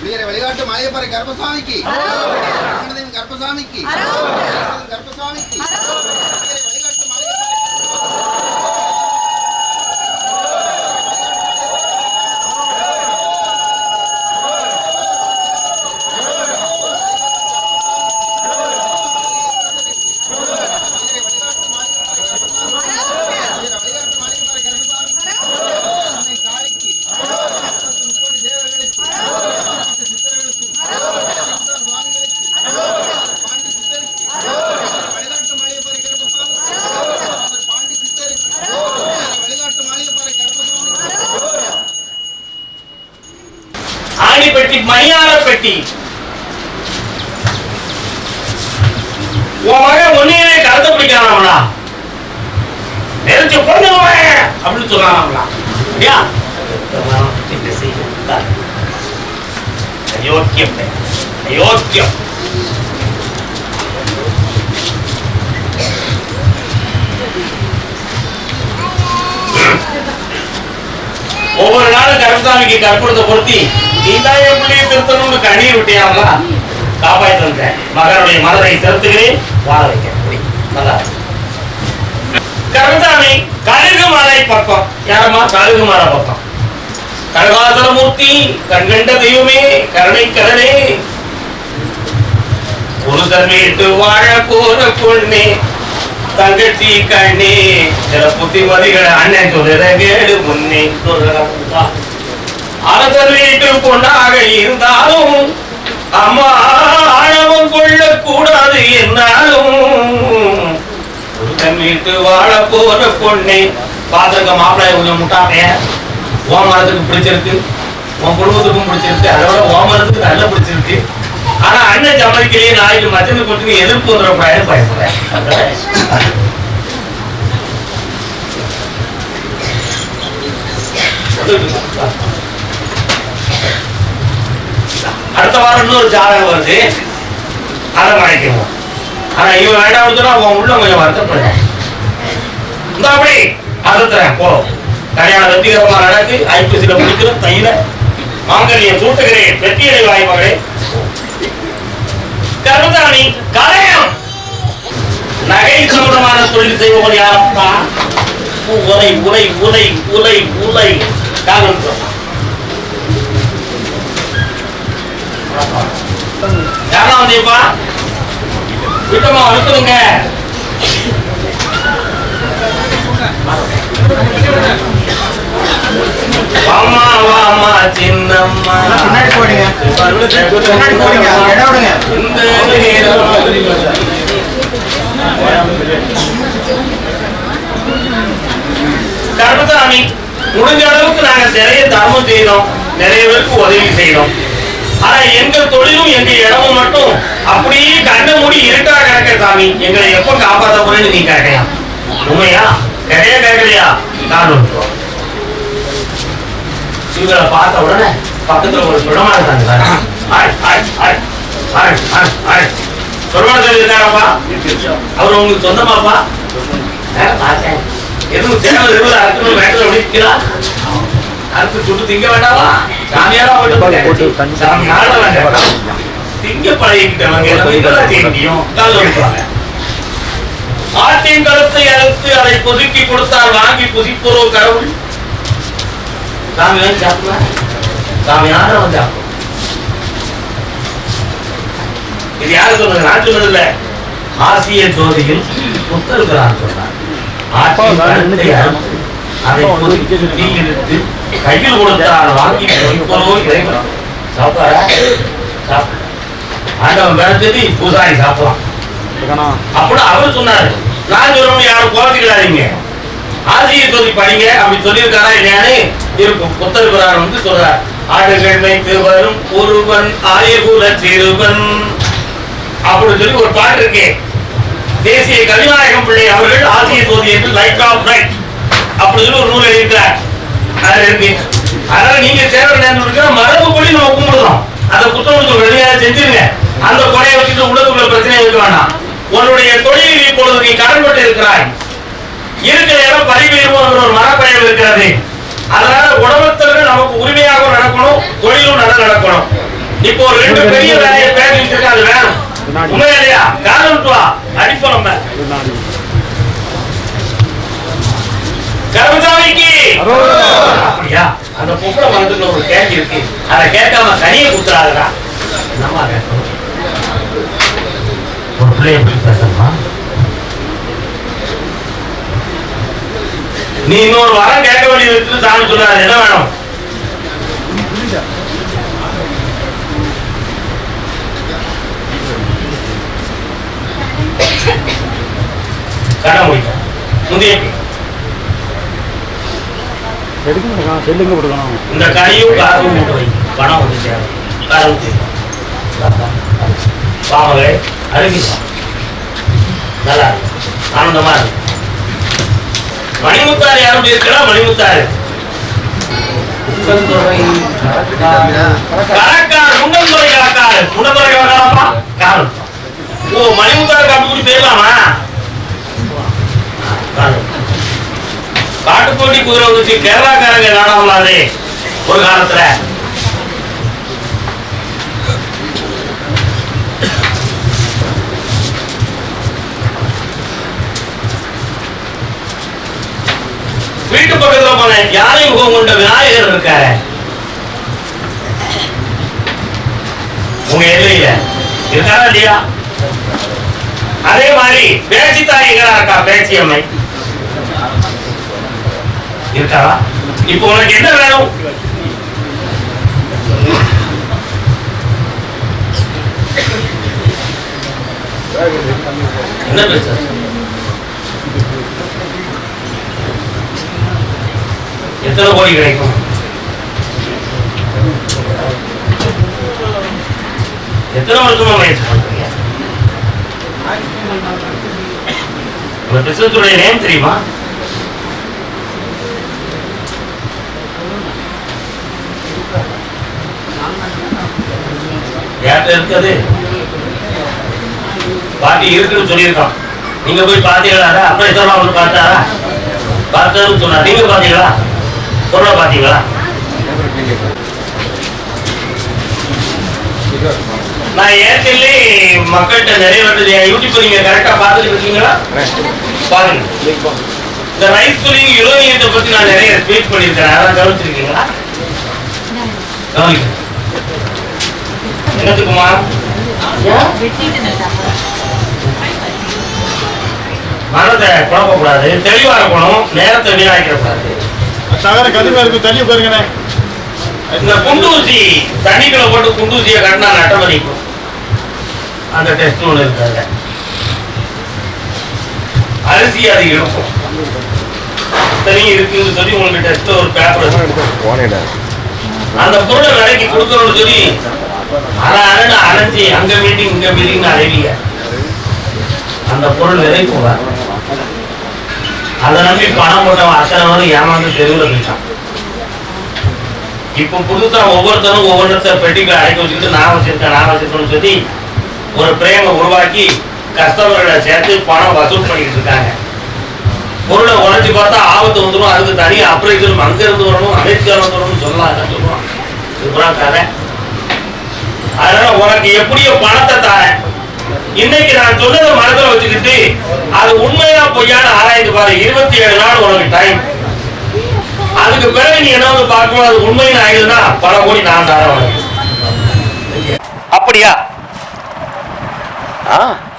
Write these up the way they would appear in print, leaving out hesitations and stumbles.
வழிகாட்டு மலையப்பாறை கருப்பசாமிக்கு கருப்பசாமிக்கு கருப்பசாமிக்கு வழிகாட்டு மணியார பெட்டி உன் மகன் ஒன்னையே கருத்தை பிடிக்கிறாங்களா நெருச்சு பொண்ணு அப்படின்னு சொன்னாங்களா அயோக்கியம் அயோக்கியம். ஒவ்வொரு நாளும் கருப்பசாமிக்கு கற்பூரத்தை பொருத்தி நீதான் என் பிள்ளையை திருத்தணும்னு கண்ணீர் விட்டியாங்களா காப்பாற்றி வந்தேன். மகனுடைய மனதை திருத்துகிறேன், வாழ வைக்க. கருப்பசாமி கழுகு மலை பக்கம் யாரம்மா? கழுகு மலை பக்கம். கருகாசலமூர்த்தி கண்கண்ட தெய்வமே கருணை கருணே ஒரு தன்மையிட்டு வாழ போற பொண்ணே தங்கச்சி கண்ணே சில புத்திமதிகளை அண்ணன் சொல்லுற கேடு முன்னே அரசர் வீட்டு பொண்ணாக இருந்தாலும் அம்மா ஆழவம் கொள்ள கூடாது என்னாலும் ஒரு தன் வீட்டு வாழ போற பொண்ணே பாத்திருக்க மாப்பிள்ளைய கொஞ்சம் முட்டாமைய ஓ மரத்துக்கு பிடிச்சிருக்கு, உன் குடும்பத்துக்கும் பிடிச்சிருக்கு, அதோட ஓ மரத்துக்கு நல்லா பிடிச்சிருக்கு. ஆனா அண்ணன் சம்மதிக்கலையே நாளைக்கு மச்சனை கொண்டு எதிர்ப்பு வந்துட பயப்படுறேன். அடுத்த வாரம் இன்னொரு ஜாதகம் வருது, அதை மறைக்கணும். ஆனா இவன் வேண்டாம் சொன்னா அவன் உள்ள கொஞ்சம் வருத்தப்படுறேன். இந்த அப்படி அறுத்துறேன் போ. கல்யாணம் வெற்றிகரமா நடக்கு, ஐப்பசியில முடிக்கிறோம், தையில மாங்கல்யம் சூட்டுகிறேன், வெற்றியடை வாய்மகளே. கருப்பசாமி கலையம் நகை சம்பந்தமான தொழில் செய்வோம் யாரா? உலை உலை உலை உலை உலை காலம் யாரா வந்தீப்பா? விட்டமா அனுப்புங்க. வாமா வாமா சின்னம்மா போடுங்க. கருப்பசாமி முடிஞ்ச அளவுக்கு நாங்க நிறைய தர்மம் செய்யறோம், நிறைய பேருக்கு உதவி செய்யறோம். ஆனா எங்க தொழிலும் எங்க இடமும் மட்டும் அப்படியே கண்ண மூடி இருட்டா கிடக்க சாமி. எங்களை எப்ப காப்பாற்ற போறேன்னு நீ கேட்கலையா? உண்மையா கிடையா கேட்கலையா? காரணம் இவரை பார்த்த உடனே பக்கத்துல ஒரு சுடமா இருக்காங்க. சுடமான இருக்காரப்பா? அவர் உங்களுக்கு சொந்தமாப்பா? எதுவும் சேனல் அறுக்கணும் வேட்டல முடிக்கிறா அறுத்து சுட்டு திங்க வேண்டாமா? சாமியாரா போட்டு சாமியார வேண்டாம், திங்க பழகிக்கிட்டவங்க ஆட்டின் கருத்தை அறுத்து அதை பொதுக்கி கொடுத்தால் வாங்கி புதிப்போரோ கடவுள். சாமி வாங்கி சாப்பிடுவா, சாமியார வந்து சாப்பிடும். இது யாரு சொல்றது? நான் சொன்னது இல்ல, ஆசிய ஜோதியில் புத்தருக்கிறான் சொன்னார். அதை எடுத்து கையில் கொடுத்தால் வாங்கி ஆண்டவன் விளைச்சது பூசாரி சாப்பிடலாம். அப்படி அவர் சொன்னாரு. நான் சொல்ல யாரும் கோபிக்கிறாதீங்க, ஆசிய ஜோதி படிங்க அப்படி சொல்லியிருக்காரா இல்லையானு இருக்கும். புத்தருக்கிறார் வந்து சொல்றார். ஆடுகள் வைத்து வரும் ஒருவன் ஆயகுல சிறுவன் அப்படி சொல்லி ஒரு பாட்டு இருக்கு. தேசிய கவிநாயகம் பிள்ளை அவர்கள் ஆசிய ஜோதி என்று லைட் ஆஃப் ரைட் அப்படி சொல்லி ஒரு நூல் எழுதியிருக்கிறார். அதுல இருக்கு. அதனால நீங்க சேவை இருக்கிற மரபு கொடி நம்ம கும்பிடுறோம். அந்த புத்தகத்துக்கு வெளியாக செஞ்சிருங்க. அந்த கொடையை வச்சுட்டு உடலுக்குள்ள பிரச்சனையை வைக்க வேண்டாம். உன்னுடைய தொழிலில் இப்பொழுது நீ கடன்பட்டு இருக்கிறாய். இருக்கிற இடம் பரிவீரமோ ஒரு மரப்பயல் இருக்கிறது. அதனால உடம்பத்தர்கள் நமக்கு உரிமையாக நடக்கணும், தொழிலும் நல்லா நடக்கணும். இப்போ ஒரு 2 பெரிய வேலையை பேசி வச்சிருக்கா, அது வேணும் உண்மையா இல்லையா? காரணம் வா அடிப்போம் நம்ம கருமசாமிக்கு. அப்படியா? அந்த பொம்பளை மனதுக்குள்ள ஒரு கேள்வி இருக்கு, அதை கேட்காம கனியை குத்துறாருடா. என்னமா கேட்கணும்? ஒரு பிள்ளை எப்படி பேசணுமா? நீ இன்னொரு வாரம் கேட்க வேண்டியது இருக்கு. சாமி சொன்னாரு, என்ன வேணும்? கடை முடிக்க முந்தைய இந்த கனியும் காசும் மூட்டு வை, பணம் வந்து சேரும். காரம் பாமகை அருகிசா நல்லா இருக்கு, ஆனந்தமா இருக்கு. மணிமுத்தாறு யாரும் இருக்கிறா? மணிமுத்தாறு கலக்காரு, முண்டந்துறை கலக்காரு. முண்டந்துறை கலக்காரப்பா காரணம். ஓ, மணிமுத்தாருக்கு அப்படி கூடி போயிடலாமா? காட்டுப்போட்டி குதிரை வந்துச்சு, கேரளாக்காரங்க நாடாமலாது ஒரு காலத்துல. வீட்டு பக்கத்துல போனேன், யானை முகம் கொண்ட விநாயகர் இருக்காரு உங்க எல்லையில இருக்காரா இல்லையா? அதே மாதிரி பேச்சு தாயிகளா இருக்கா, பேச்சு அம்மை இருக்காரா? இப்போ உனக்கு என்ன வேணும்? என்ன பேச? எத்தனை கோடி கிடைக்கும்? எத்தனை வருஷமா முயற்சி பண்றீங்க? உங்க பிசினஸுடைய நேம் தெரியுமா? யார்கிட்ட இருக்குது? பாட்டி இருக்குன்னு சொல்லியிருக்கான். நீங்க போய் பாத்தீங்களா? அப்புறம் எத்தனை வந்து பார்த்தாரா? பார்த்ததுன்னு சொன்னா நீங்க பாத்தீங்களா? பொருளை பாத்தீங்களா? நான் ஏற்கனவே மக்கள்கிட்ட நிறைய வருது. யூடியூப் நீங்க கரெக்டா பாத்துட்டு இருக்கீங்களா? பாருங்க, இந்த ரைஸ் புல்லிங் யுரோனியத்தை பத்தி நான் நிறைய ஸ்பீச் பண்ணியிருக்கேன். அதான் கவனிச்சிருக்கீங்களா? கவனிக்க என்னத்துக்குமா? மனத்தை குழப்பக்கூடாது, தெளிவா இருக்கணும், நேரத்தை வீணாக்கிடக்கூடாது. இந்த குண்டூசி தண்ணிக்குள்ள போட்டு குண்டூசியை கட்டினா நட்டமணிக்கும் அந்த டெஸ்ட் ஒண்ணு இருக்காங்க. அரிசி அது இருக்கும் தனி இருக்குன்னு சொல்லி உங்களுக்கு டெஸ்ட் ஒரு பேப்பர் அந்த பொருளை விலைக்கு கொடுக்கணும்னு சொல்லி அரைஞ்சி அங்க மீட்டிங் இங்க மீட்டிங் அறைவீங்க. அந்த பொருள் விலை போவார். அதை நம்பி பணம் போட்டவன் அத்தனை ஏமாந்து தெருவில் போயிட்டான். இப்ப புதுசா ஒவ்வொருத்தரும் ஒவ்வொருத்த பெட்டிகளை அடைக்க வச்சுக்கிட்டு நான் வச்சிருக்கேன்னு சொல்லி ஒரு பிரேம உருவாக்கி கஸ்டமர்களை சேர்த்து பணம் வசூல் பண்ணிட்டு இருக்காங்க. பொருளை உழைச்சி பார்த்தா ஆபத்து வந்துடும், அதுக்கு தனியா அப்ரைசரும் அங்க இருந்து வரணும், அமெரிக்கால இருந்து வரணும்னு சொல்லுவான். இதுதான் கதை. அதனால உனக்கு எப்படியோ பணத்தை தரேன். இன்னைக்கு நான் சொன்னதை மனதில் வச்சுக்கிட்டு அது உண்மையா பொய்யான ஆராய்ந்து பாரு. 27 நாள் உனக்கு டைம். அதுக்கு பிறகு நீ என்ன வந்து பார்க்கணும், அது உண்மைன்னு ஆயிடுதுன்னா பல கோடி நான் தரேன். அப்படியா?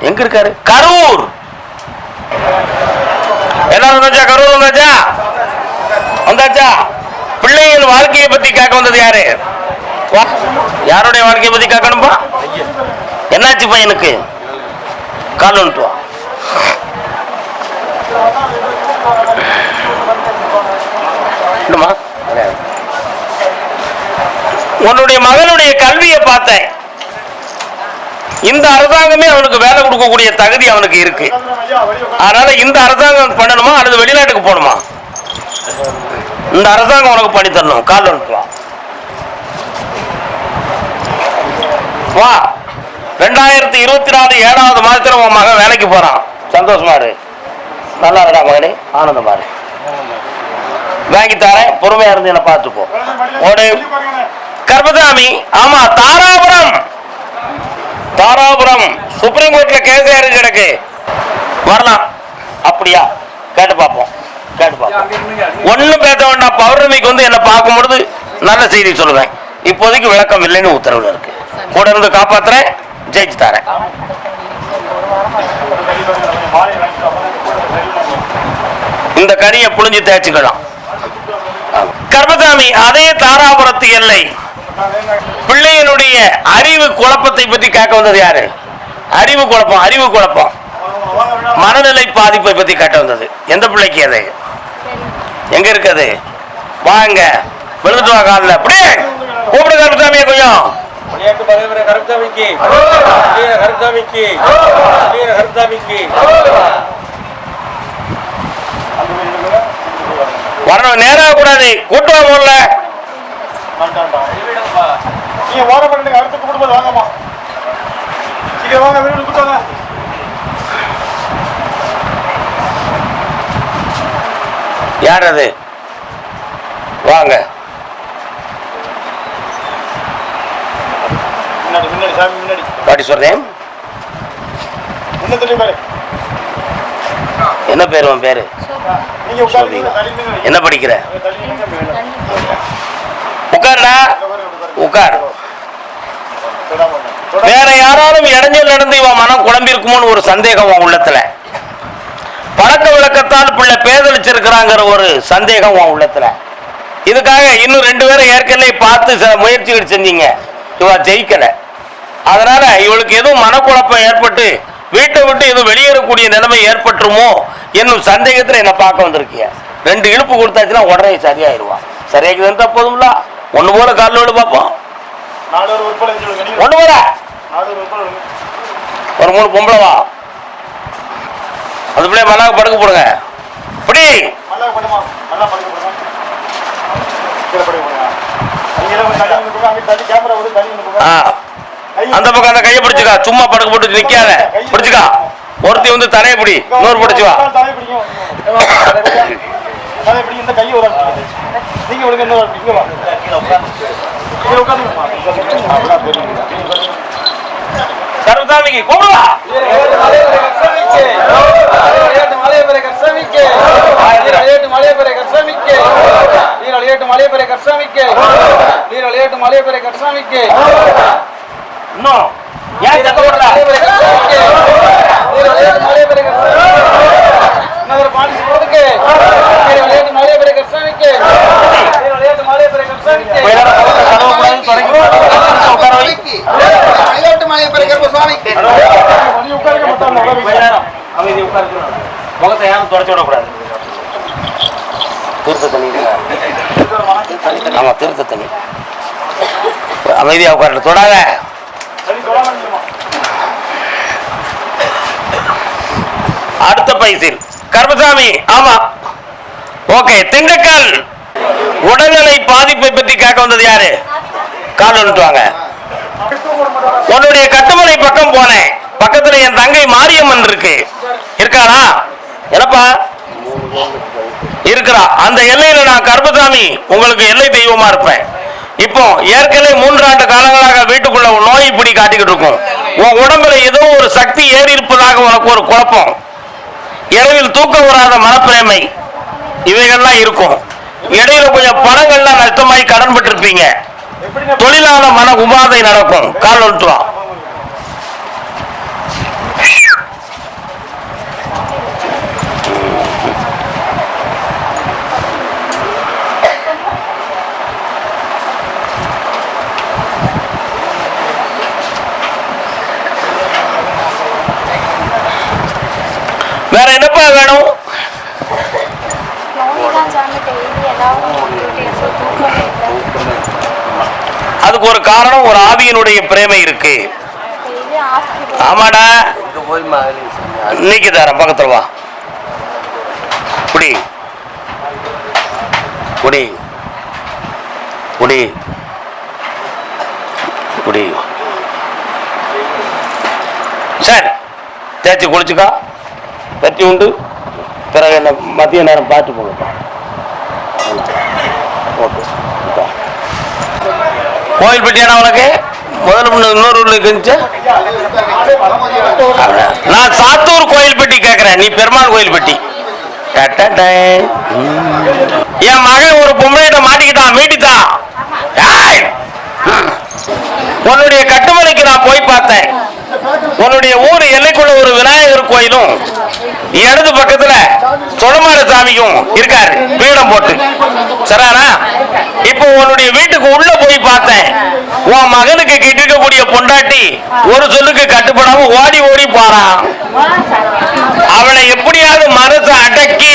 எங்க இருக்காரு? கரூர். எல்லாரும் வந்தாச்சா? கரூர் வந்தாச்சா? வந்தாச்சா? பிள்ளைகள் வாழ்க்கையை பத்தி கேட்க வந்தது யாரு? யாருடைய வாழ்க்கையை பத்தி கேட்கணும்பா? என்னாச்சு பையனுக்கு? கால் வந்துட்டு வா. உன்னுடைய மகனுடைய கல்வியை பார்த்தேன். இந்த அரசாங்கமே அவனுக்கு வேலை கொடுக்கக்கூடிய தகுதி அவனுக்கு இருக்கு. அதனால இந்த அரசாங்கம் பண்ணணுமா அல்லது வெளிநாட்டுக்கு போகணுமா? இந்த அரசாங்கம் உனக்கு பண்ணி தரணும். கால் வந்துட்டு வா. வா. 2024 7வது மாதத்துல உன் மகன் வேலைக்கு போறான். சந்தோஷமா இரு. நல்லா இருக்கா மகனே? ஆனந்தமா இரு. வாங்கி தரேன், பொறுமையா இருந்து என்ன பார்த்துப்போம். கர்மசாமி. ஆமா, தாராபுரம். தாராபுரம் சுப்ரீம் கோர்ட்ல கேஸ் யாரு கிடக்கு? வரலாம். அப்படியா? கேட்டு பார்ப்போம். ஒண்ணும் பேச வேண்டாம். பௌர்ணமிக்கு வந்து என்ன பார்க்கும் பொழுது நல்ல செய்தி சொல்லுவேன். இப்போதைக்கு விளக்கம் இல்லைன்னு உத்தரவு இருக்கு. கூட இருந்து காப்பாத்துறேன், ஜெயிச்சு தரேன். இந்த கறியை புழிஞ்சு தேய்ச்சிக்கலாம். கர்மசாமி, அதே தாராபுரத்து எல்லை பிள்ளையினுடைய அறிவு குழப்பத்தை பற்றி கேட்க வந்தது யாரு? அறிவு குழப்பம் மனநிலை பாதிப்பை பத்தி கேட்க வந்தது. எந்த பிள்ளைக்கு? அது எங்க இருக்குது? வாங்க, விழுந்துட்டு வா காலில். அப்படியே கூப்பிடு கருப்பசாமியை கொஞ்சம். வரணும், நேராக கூடாது. கூட்டு வாங்கல யார் அது? வாங்க. பாட்டி சொல்றேன். என்ன பேரு? உன் பேரு என்ன படிக்கிற? உட்காருடா, உட்கார். வேற யாராலும் இடைஞ்சல் நடந்து இவன் மனம் குழம்பிருக்குமோன்னு ஒரு சந்தேகம் உன் உள்ளத்துல. பழக்க விளக்கத்தால் பிள்ளை பேதலிச்சிருக்கிறாங்கிற ஒரு சந்தேகம் உன் உள்ளத்துல. இதுக்காக இன்னும் 2 பேரை ஏற்கனவே பார்த்து முயற்சிகள் செஞ்சீங்க. இவ ஜெயிக்கல. அதனால இவளுக்கு எதுவும் மனக்குழப்பம் ஏற்பட்டு வீட்டை விட்டு எதுவும் வெளியேறக்கூடிய நிலைமை ஏற்பட்டுருமோ என்னும் சந்தேகத்துல என்ன பார்க்க வந்திருக்கீங்க. 2 இழுப்பு கொடுத்தாச்சுன்னா உடனே சரியாயிருவான். சரியாக்குதுன்னு போதும்ல. ஒண்ணு போல காலில் விடு பார்ப்போம். ஒண்ணு போல ஒரு 3 பொம்பளவா அது பிள்ளைய மல்லாக படுக்க போடுங்க. இப்படி அந்த பக்கம் அந்த கையை பிடிச்சுக்கா. சும்மா படுக்க போட்டு நிக்காத, பிடிச்சுக்கா. ஒருத்தி வந்து தலையை பிடி, இன்னொரு பிடிச்சுவா. கருப்பசாமிக்கு கூப்பிடுவா. இன்னும் ஏன் சத்த போடுற? முகத்தை யாரும் தொடச்சு விடக்கூடாது. திருத்த தண்ணி. ஆமா, திருத்த தண்ணி. அமைதியா உட்கார தொடாத. அடுத்த பைசில் கருப்பசாமி. ஆமா, ஓகே. திண்டுக்கல் உடல்நிலை பாதிப்பை பற்றி கேட்க வந்தது யாரு? கால் வந்துட்டுவாங்க. உன்னுடைய கட்டுமலை பக்கம் போனேன். பக்கத்துல என் தங்கை மாரியம்மன் இருக்காளா? என்னப்பா இருக்கிறா? அந்த எல்லையில நான் கருப்பசாமி உங்களுக்கு எல்லை தெய்வமா இருப்பேன். இப்போ ஏற்கனவே 3 ஆண்டு காலங்களாக வீட்டுக்குள்ள நோய் இப்படி காட்டிக்கிட்டு இருக்கும். உன் உடம்புல ஏதோ ஒரு சக்தி ஏறி இருப்பதாக உனக்கு ஒரு குழப்பம், இரவில் தூக்கம் வராத மனப்பிரேமை, இவைகள்லாம் இருக்கும். இடையில கொஞ்சம் பணங்கள்லாம் நஷ்டமாய் கடன் பட்டிருப்பீங்க. தொழிலாள மன உபாதை நடக்கும். கால் ஒட்டுவான். வேற என்னப்பா வேணும்? அதுக்கு ஒரு காரணம், ஒரு ஆவியினுடைய பிரேமை இருக்கு. ஆமாடா, இன்னைக்கு தரேன். பக்கத்துல வா. குடி குடி குடி குடி. சரி, தேய்ச்சி குளிச்சுக்கா. தட்டி உண்டு. பிறகு என்ன மதிய நேரம் பார்த்து போகப்பா. ஓகே. கோயில்பட்டியானா உனக்கு முதல்ல இன்னொரு ஊர்ல இருந்துச்சு. நான் சாத்தூர் கோயில்பட்டி கேட்கிறேன், நீ பெருமாள் கோயில்பட்டி. என் மகன் ஒரு பொம்பளையிட்ட மாட்டிக்கிட்டான், மீட்டிட்டான். உன்னுடைய கட்டுமலைக்கு நான் போய் பார்த்தேன். உன்னுடைய ஊர் எல்லைக்குள்ள ஒரு விநாயகர் கோயிலும் இடது பக்கத்துல சொலமாட சாமிக்கும் இருக்காரு, பீடம் போட்டு. சரியானா? இப்போ உன்னுடைய வீட்டுக்கு உள்ள போய் பார்த்தேன். உன் மகனுக்கு கிட்டிருக்கக்கூடிய பொண்டாட்டி ஒரு சொல்லுக்கு கட்டுப்படாம ஓடி ஓடி போறான். அவளை எப்படியாவது மனசை அடக்கி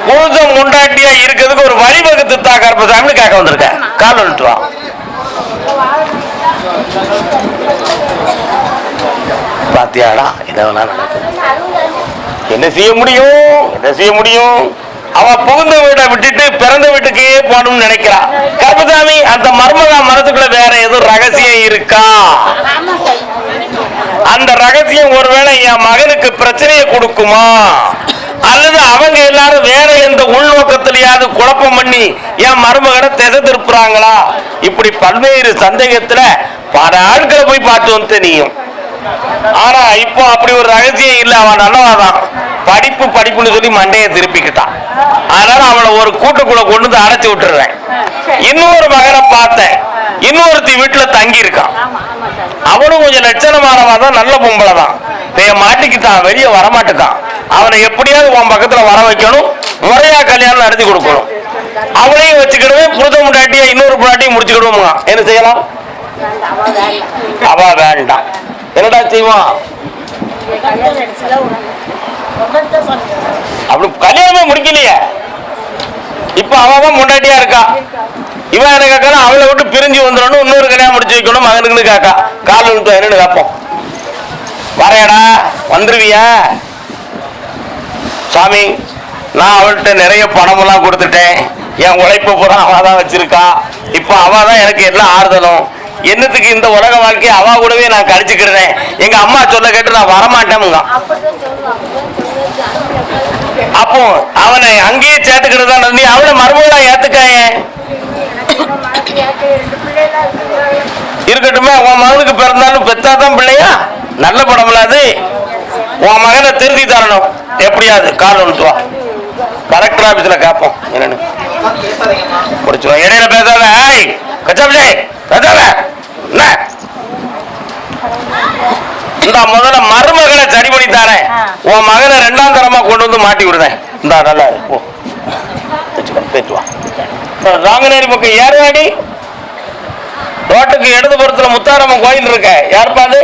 புருஷன் முண்டாட்டியா இருக்கிறதுக்கு ஒரு வழிவகுத்து தா கருப்பசாமி கேட்க வந்திருக்க. கால் விட்டுருவான். பாத்தியாடா, இதெல்லாம் நடக்கும். என்ன செய்ய முடியும்? என்ன செய்ய முடியும்? அவ புகுந்த வீட்டை விட்டுட்டு பிறந்த வீட்டுக்கே போகணும்னு நினைக்கிறா. கருப்பசாமி, அந்த மர்மகா மனசுக்குள்ள வேற எதுவும் ரகசியம் இருக்கா? அந்த ரகசியம் ஒருவேளை என் மகனுக்கு பிரச்சனையை கொடுக்குமா, அல்லது அவங்க எல்லாரும் வேற எந்த உள்நோக்கத்திலேயாவது குழப்பம் பண்ணி என் மருமகனை திசை திருப்புறாங்களா? இப்படி பல்வேறு சந்தேகத்துல பல ஆட்களை போய் பார்த்து வந்து நீயும். ஆனா இப்போ அப்படி ஒரு ரகசியம் இல்ல. அவன் நல்லவாதான், படிப்பு படிப்புன்னு சொல்லி மண்டையை திருப்பிக்கிட்டான். அதனால அவளை ஒரு கூட்டுக்குள்ள கொண்டு வந்து அடைச்சு விட்டுறேன். இன்னொரு மகனை பார்த்தேன், இன்னொருத்தி வீட்டுல தங்கி இருக்கான். அவனும் கொஞ்சம் லட்சணமானவாதான், நல்ல பொம்பளை தான். மாட்டிக்கிட்டான், வெளியே வரமாட்டுக்கான். அவனை எப்படியாவது உன் பக்கத்துல வர வைக்கணும், முறையா கல்யாணம் நடத்தி கொடுக்கணும். அவளையும் வச்சுக்கிடுவேன், புருஷ முண்டாட்டியா இன்னொரு முண்டாட்டியும் முடிச்சுக்கிடுவோம். என்ன செய்யலாம்? அவ வேண்டாம். என்னடா செய்வான்? அப்படி கல்யாணமே முடிக்கலையே. இப்ப அவன் முண்டாட்டியா இருக்கா. இவன் என்ன கேட்கல, அவளை விட்டு பிரிஞ்சு வந்துடணும், இன்னொரு கல்யாணம் முடிச்சு வைக்கணும் மகனுக்குன்னு கேட்கா. கால் விட்டு என்னன்னு கேட்போம். வரையடா, வந்துருவியா? சாமி, நான் அவள்கிட்ட நிறைய பணமெல்லாம் கொடுத்துட்டேன். என் உழைப்பு பூரா அவதான் வச்சிருக்கா. இப்ப அவதான் எனக்கு எல்லாம் ஆறுதலும். என்னத்துக்கு இந்த உலக வாழ்க்கையை அவ கூடவே நான் கழிச்சுக்கிறேன். எங்க அம்மா சொல்ல கேட்டு நான் வரமாட்டேன். அப்போ அவனை அங்கேயே சேர்த்துக்கிட்டு நீ அவளை மருமகளா ஏத்துக்காய இருக்கட்டுமே. உன் மகனுக்கு பிறந்தாலும் பெத்தாதான் பிள்ளையா? நல்ல படம்ல அது. உன் மகனை திருத்தி தரணும் எப்படியாவது. கால் ஒழுத்துவா, கலெக்டர் ஆபீஸ்ல கேட்போம் என்னன்னு முடிச்சுவா. இடையில பேசாத. கச்சாபிஜே பேசாத. இந்த முதல்ல மருமகளை சரி பண்ணி தாரேன். உன் மகனை 2ஆம் தரமா கொண்டு வந்து மாட்டி விடுறேன். இந்த நல்லா பேச்சுவா. ராங்கநேரி பக்கம் ஏறாடி ரோட்டுக்கு இடதுபுறத்துல முத்தாரம்மன் கோயில் இருக்க. யாருப்பாது?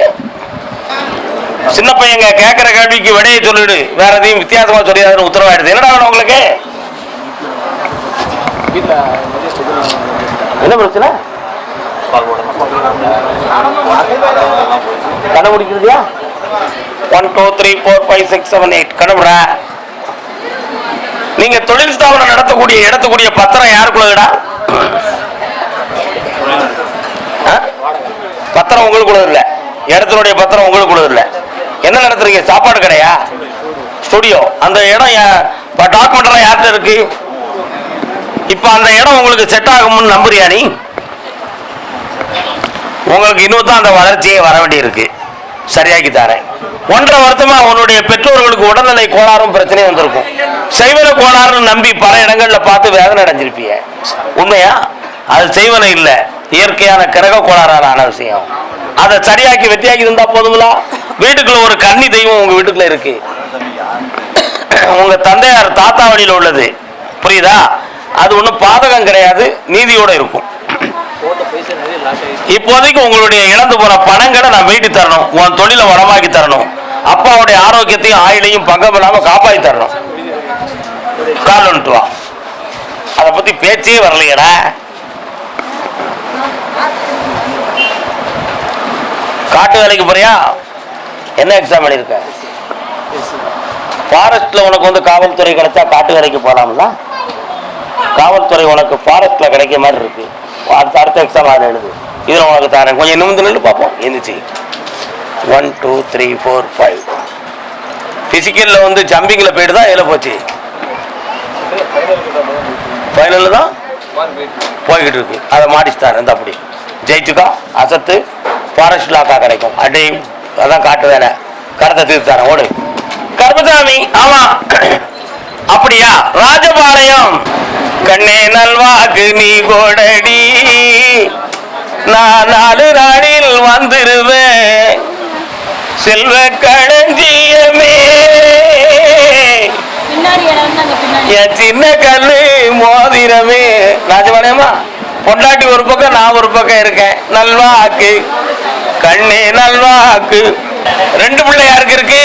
சின்ன பையங்க கேட்கிற கேள்விக்கு விடையை சொல்லிடு, வேற எதையும் வித்தியாசமா சொல்லியாதுன்னு உத்தரவாயிடுது. என்னடா வேணும் உங்களுக்கு? என்ன பிரச்சனை? கண்டுபிடிக்கிறதுயா? 1 2 3 4 5 6 7 8 கண்டுபிட. நீங்க தொழில் ஸ்தாபனம் நடத்தக்கூடிய பத்திரம் யாருக்குள்ளடா? பத்திரம் உங்களுக்குள்ள இல்ல, இடத்தினுடைய பத்திரம் உங்களுக்குள்ள இல்ல. என்ன நடத்துறீங்க? சாப்பாடு கடையா? ஸ்டுடியோ? அந்த இடம் டாக்குமெண்ட் யார்கிட்ட இருக்கு? இப்ப அந்த இடம் உங்களுக்கு செட் ஆகும்னு நம்புறியா நீ? உங்களுக்கு இன்னும் தான் அந்த வளர்ச்சியே வர வேண்டி இருக்கு. சரியாக்கி தரேன். 1.5 வருஷமா உன்னுடைய பெற்றோர்களுக்கு உடல்நிலை கோளாறும் பிரச்சனையும் வந்திருக்கும். செய்வன கோளாறுன்னு நம்பி பல இடங்கள்ல பார்த்து வேதனை அடைஞ்சிருப்பீங்க. உண்மையா? அது செய்வன இல்ல, இயற்கையான கிரக கோளாறான விஷயம். அதை சரியாக்கி வெற்றியாக்கி இருந்தா போதுங்களா? வீட்டுக்குள்ள ஒரு கன்னி தெய்வம் உங்க வீட்டுக்குள்ள இருக்கு. உங்க தந்தையார் தாத்தா வழியில உள்ளது, புரியுதா? அது ஒண்ணும் பாதகம் கிடையாது, நீதியோட இருக்கும். இப்போதைக்கு உங்களுடைய இழந்து போற பணங்களை நான் மீட்டி தரணும். உன் தொழிலை வளமாக்கி தரணும். அப்பாவுடைய ஆரோக்கியத்தையும் ஆயுளையும் பங்கம் இல்லாம காப்பாற்றி தரணும். கால் வந்துட்டு வா. அதை பத்தி பேச்சே வரலையடா. காட்டு வேலைக்கு போறியா? என்ன எக்ஸாம் எழுதிருக்க? ஃபாரஸ்ட்ல உனக்கு வந்து காவல்துறை கிடைச்சா காட்டு வேலைக்கு போலாம்ல. காவல்துறை உனக்கு ஃபாரஸ்ட்ல கிடைக்க மாதிரி இருக்கு. அடுத்த எக்ஸாம் அதில் எழுது. இதுல உனக்கு தரேன். கொஞ்சம் நிமிந்து நின்று பார்ப்போம். எந்திரிச்சு 1 2 3 4 5. பிசிக்கல்ல வந்து ஜம்பிங்ல போயிட்டு தான் எதில் போச்சு? ஃபைனல் தான் போய்கிட்டு இருக்கு. அதை மாடிச்சு தரேன். இந்த அப்படி ஜெயிச்சுக்கோ, அசத்து, ஃபாரஸ்ட் லாக்கா கிடைக்கும். அடி அதான் காட்டு வேலை, கருத்தை தீர்த்து தரேன், ஓடு. கருப்பசாமி, ஆமா அப்படியா? ராஜபாளையம். கண்ணே நல்வாக்கு நீ கோடடி, நான் 4 நாளில் வந்துருவேன். செல்வ களஞ்சியமே என் சின்ன கல்லு மோதிரமே. ராஜபாளையமா, பொண்டாட்டி ஒரு பக்கம், நான் ஒரு பக்கம் இருக்கேன். நல்வாக்கு கண்ணே நல்வாக்கு. 2 பிள்ளை யாருக்கு இருக்கு?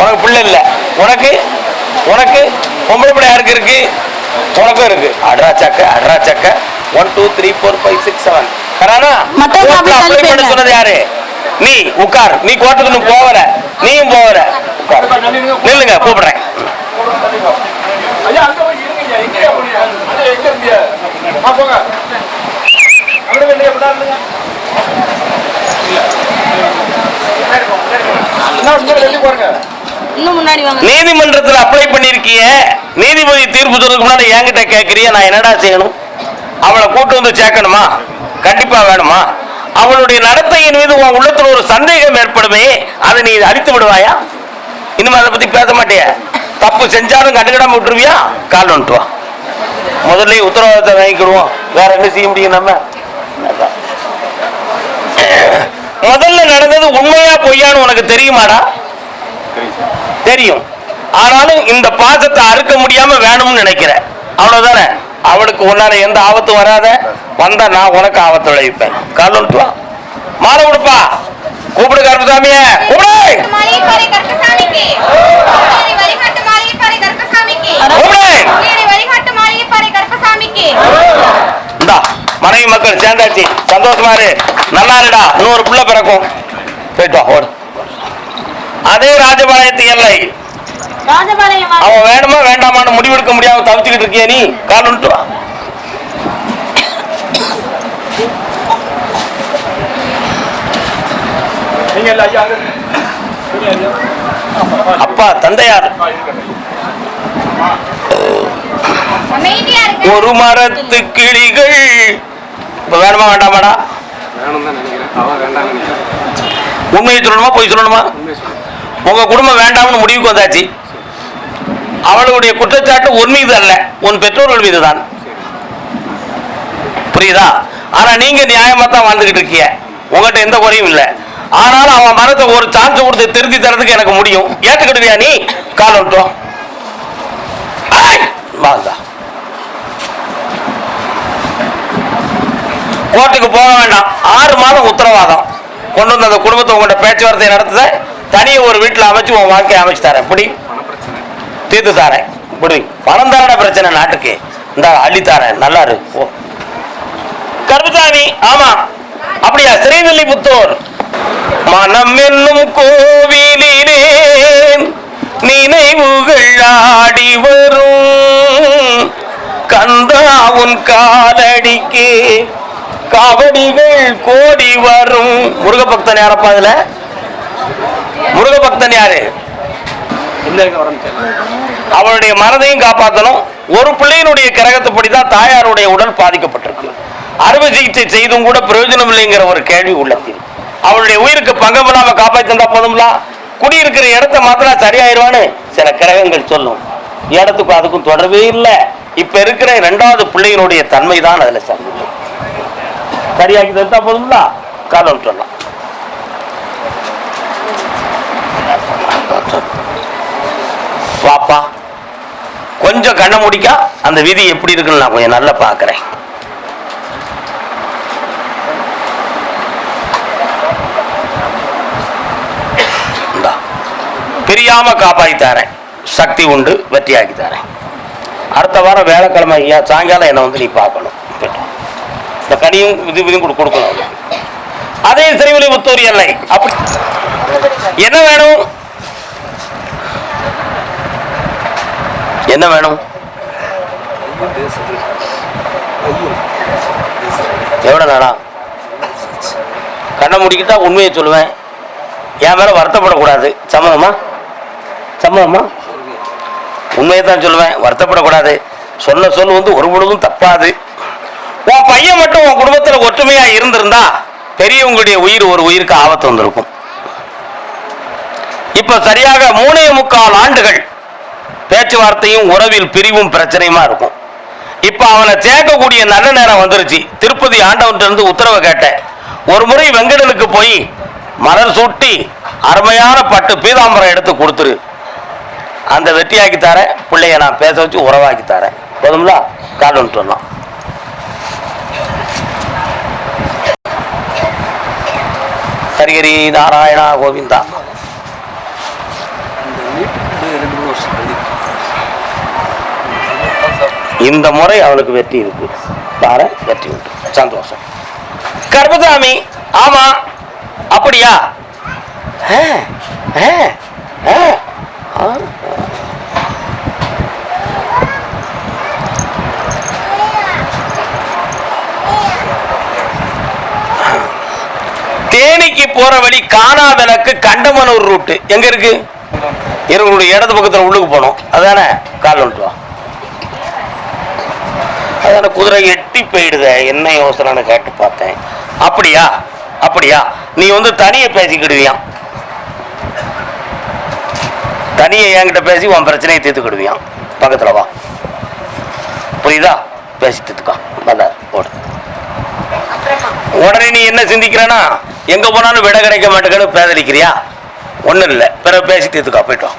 உனக்கு பிள்ளை இல்ல, உனக்கு உனக்கு பொம்பளை பிள்ளை யாருக்கு இருக்கு? உனக்கும் இருக்கு. அட்ரா சக்க 1 2 3 4 5 6 7 அப்ளை பண்ண சொன்னது யாரு? நீ உட்கார். நீ கோர்ட்டுக்கு போவல, நீயும் போவல. நில்லுங்க, கூப்பிடுறேன். நீதிமன்றத்தில் அப்ளை பண்ணிருக்கிய, நீதிபதி தீர்ப்பு சொல்றதுக்கு முன்னாடி என்கிட்ட கேட்கறிய, நான் என்னடா செய்யணும்? அவளை கூட்டு வந்து சேர்க்கணுமா? கண்டிப்பா வேணுமா? அவளுடைய நடத்தையின் மீது உன் உள்ளத்துல ஒரு சந்தேகம் ஏற்படுமே, அதை நீ அழித்து விடுவாயா? இனிமே அதை பத்தி பேச மாட்டிய? தப்பு செஞ்சாலும் கண்டுக்கிடாம விட்டுருவியா? கால் வந்துட்டு வா, முதல்ல உத்தரவாதத்தை வாங்கிக்கிடுவோம். வேற என்ன செய்ய முடியும்? நம்ம முதல்ல நடந்தது உண்மையா பொய்யான்னு உனக்கு தெரியுமாடா? தெரியும். ஆனாலும் இந்த பாசத்தை அறுக்க முடியாம வேணும்னு நினைக்கிற, அவ்வளவுதானே? அவளுக்கு உன்னால எந்த ஆபத்தும் வராத, வந்தா நான் உனக்கு ஆபத்து விளைவிப்பேன். கால் வந்துட்டு வா, மாலை கொடுப்பா. கூப்பிடு கருப்பசாமிய, கூப்பிடு. இந்தா மனைவி மக்கள் சேர்ந்தாச்சு, சந்தோஷமா இரு, நல்லா இருடா. இன்னொரு புள்ள பிறக்கும். போயிட்டு வா, ஓடு. அதே ராஜபாளையத்து எல்லை. அவன் வேணுமா வேண்டாமான்னு முடிவெடுக்க முடியாம தவிச்சுக்கிட்டு இருக்கிய நீ. கால் வந்துட்டு வா. அப்பா தந்தையார். ஒரு மரத்து கிளிகள். இப்ப வேணுமா வேண்டாமாடா? உண்மையை சொல்லணுமா பொய் சொல்லணுமா? உங்க குடும்பம் வேண்டாம்னு முடிவுக்கு வந்தாச்சு. அவளுடைய குற்றச்சாட்டு உன் மீது அல்ல, உன் பெற்றோர்கள் மீது தான். புரியுதா? ஆனா நீங்க நியாயமா தான் வாழ்ந்துகிட்டு இருக்கீங்க, உங்ககிட்ட எந்த குறையும் இல்லை. ஆனாலும் அவன் மரத்தை ஒரு சான்ஸ் கொடுத்து திருத்தி தரதுக்கு எனக்கு முடியும். ஏற்றுக்கிடுவியா நீ? கால் விட்டோம். கோர்ட்டுக்கு போக வேண்டாம், 6 மாதம் உத்தரவாதம் கொண்டு வந்து அந்த குடும்பத்தை உங்கள்கிட்ட பேச்சுவார்த்தை நடத்துத தனியே ஒரு வீட்டில் அமைச்சு உன் வாழ்க்கையை அமைச்சு தரேன். இப்படி தீர்த்து தரேன். இப்படி பணம் தரட பிரச்சனை நாட்டுக்கு, இந்த அள்ளித்தாரேன். நல்லா இருக்கு. கருப்பசாமி, ஆமா அப்படியா? ஸ்ரீவில்லிபுத்தூர். மனம் என்னும் கோவிலிலே நினைவுகள் ஆடி வரும், கந்தா உன் காலடிக்கு காவடிகள் கோடி வரும். முருகபக்தன் யாரப்பா? அதுல முருகபக்தன் யாரு? அவளுடைய மனதையும் காப்பாற்றணும். ஒரு பிள்ளையினுடைய கிரகத்துப்படிதான் தாயாருடைய உடல் பாதிக்கப்பட்டிருக்கு. அறுவை சிகிச்சை செய்தும் கூட பிரயோஜனம் இல்லைங்கிற ஒரு கேள்வி உள்ளத்தில். அவளுடைய உயிருக்கு பங்கம் இல்லாம காப்பாற்றிருந்தா போதும்ல. குடியிருக்கிற இடத்தை மாத்திரா சரியாயிருவான்னு சில கிரகங்கள் சொல்லும். இடத்துக்கும் அதுக்கும் தொடர்பே இல்லை. இப்ப இருக்கிற 2வது பிள்ளையினுடைய தன்மை தான் அதுல சரியாக்கி தந்தா போதும்ல. காலம் சொல்லலாம். பாப்பா கொஞ்சம் கண்ணை முடிக்கா, அந்த விதி எப்படி இருக்குன்னு நான் கொஞ்சம் நல்லா பாக்குறேன். பிரியாம காப்பாற்றி தரேன், சக்தி உண்டு, வெற்றியாக்கி தரேன். அடுத்த வாரம் வேலைக்கிழமை சாயங்காலம் என்னை வந்து நீ பார்க்கணும். இந்த கனியும் விதியும் கொடுக்கணும். அதே ஸ்ரீவில்லிபுத்தூர் எல்லை. அப்படி என்ன வேணும்? என்ன வேணும்? எவ்வளவு நாளா? கண்ணை முடிக்கிட்டா உண்மையை சொல்லுவேன். என் மேல வருத்தப்படக்கூடாது. சம்மதமா? சம்மதமா? உண்மையை தான் சொல்லுவேன், வருத்தப்படக்கூடாது. சொல்ல சொல்லு வந்து ஒரு பொழுதும் தப்பாது. உன் பையன் மட்டும் உன் குடும்பத்துல ஒற்றுமையா இருந்திருந்தா பெரியவங்களுடைய உயிர் ஒரு உயிருக்கு ஆபத்து வந்திருக்கும். இப்ப சரியாக 3.25 ஆண்டுகள் பேச்சுவார்த்தையும் உறவில் பிரிவும் பிரச்சனையுமா இருக்கும். இப்ப அவனை சேர்க்கக்கூடிய நல்ல நேரம் வந்துருச்சு. திருப்பதி ஆண்டவன் இருந்து உத்தரவை கேட்டேன். ஒரு முறை வெங்கடனுக்கு போய் மலர் சூட்டி அருமையான பட்டு பீதாம்பரம் எடுத்து கொடுத்துரு. அந்த வெற்றியாக்கி தரேன், பிள்ளைய நான் பேச வச்சு உறவாக்கி தரேன். போதும்ல, கால் வந்துட்டு வரலாம். ஹரிஹரி நாராயணா கோவிந்தா. இந்த முறை அவனுக்கு வெற்றி இருக்கு. வெற்றி உண்டு, சந்தோஷம். கர்மசாமி, ஆமா அப்படியா? தேனிக்கு போற வழி காணாவிளக்கு கண்டமனூர் ரூட்டு எங்க இருக்கு? இவங்களுடைய இடது பக்கத்துல உள்ளுக்கு போனோம். அதானே, கால் வந்துட்டு வா. அதான குதிரை எட்டி போயிடுத. என்ன யோசனைன்னு கேட்டு பார்த்தேன். அப்படியா? அப்படியா? நீ வந்து தனியை பேசிக்கிடுவியான். தனியை என்கிட்ட பேசி உன் பிரச்சனையை தீர்த்துக்கிடுவியான். பக்கத்துல வா, புரியுதா? பேசிட்டுக்கா ஓடு. உடனே நீ என்ன சிந்திக்கிறனா, எங்க போனாலும் விட கிடைக்க மாட்டேங்கன்னு பேதலிக்கிறியா? ஒண்ணும் இல்லை, பிறகு பேசி தீர்த்துக்கா. போயிட்டோம்.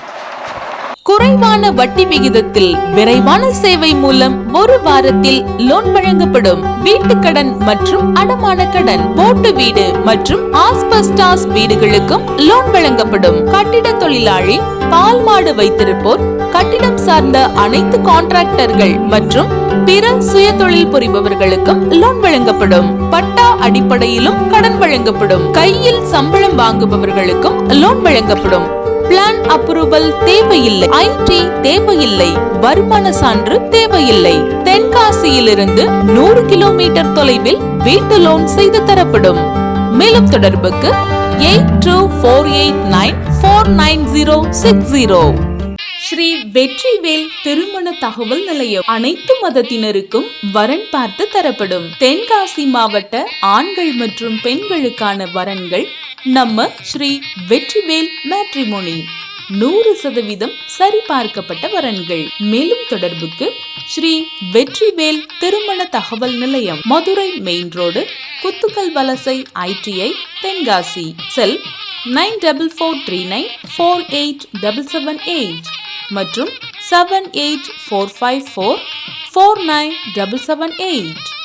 குறைவான வட்டி விகிதத்தில் விரைவான சேவை மூலம் ஒரு வாரத்தில் லோன் வழங்கப்படும். வீட்டு கடன் மற்றும் அடமான கடன், போட்டு வீடு மற்றும் ஆஸ்பெஸ்டாஸ் வீடுகளுக்கும் லோன் வழங்கப்படும். கட்டிட தொழிலாளி, பால் மாடு வைத்திருப்போர், கட்டிடம் சார்ந்த அனைத்து கான்ட்ராக்டர்கள் மற்றும் பிற சுய தொழில் புரிபவர்களுக்கும் லோன் வழங்கப்படும். பட்டா அடிப்படையிலும் கடன் வழங்கப்படும். கையில் சம்பளம் வாங்குபவர்களுக்கும் லோன் வழங்கப்படும். பிளான் அப்ரூவல் தேவையில்லை, ஐடி தேவையில்லை, வருமான சான்று தேவையில்லை. தென்காசியிலிருந்து 100 கிலோமீட்டர் தொலைவில் வீட்டு லோன் செய்து தரப்படும். மேலும் தொடர்புக்கு 8248949060. ஸ்ரீ வெற்றிவேல் திருமண தகவல் நிலையம். அனைத்து மதத்தினருக்கும் வரன் பார்த்து தரப்படும். தென்காசி மாவட்ட ஆண்கள் மற்றும் பெண்களுக்கான வரன்கள் நம்ம ஸ்ரீ வெற்றிவேல் மேட்ரிமோனி. 100% சரிபார்க்கப்பட்ட வரன்கள். மேலும் தொடர்புக்கு ஸ்ரீ வெற்றிவேல் திருமண தகவல் நிலையம், மதுரை மெயின் ரோடு, குத்துக்கல் வலசை, ITI, தென்காசி. செல் 9439487778 மற்றும் 7845449778.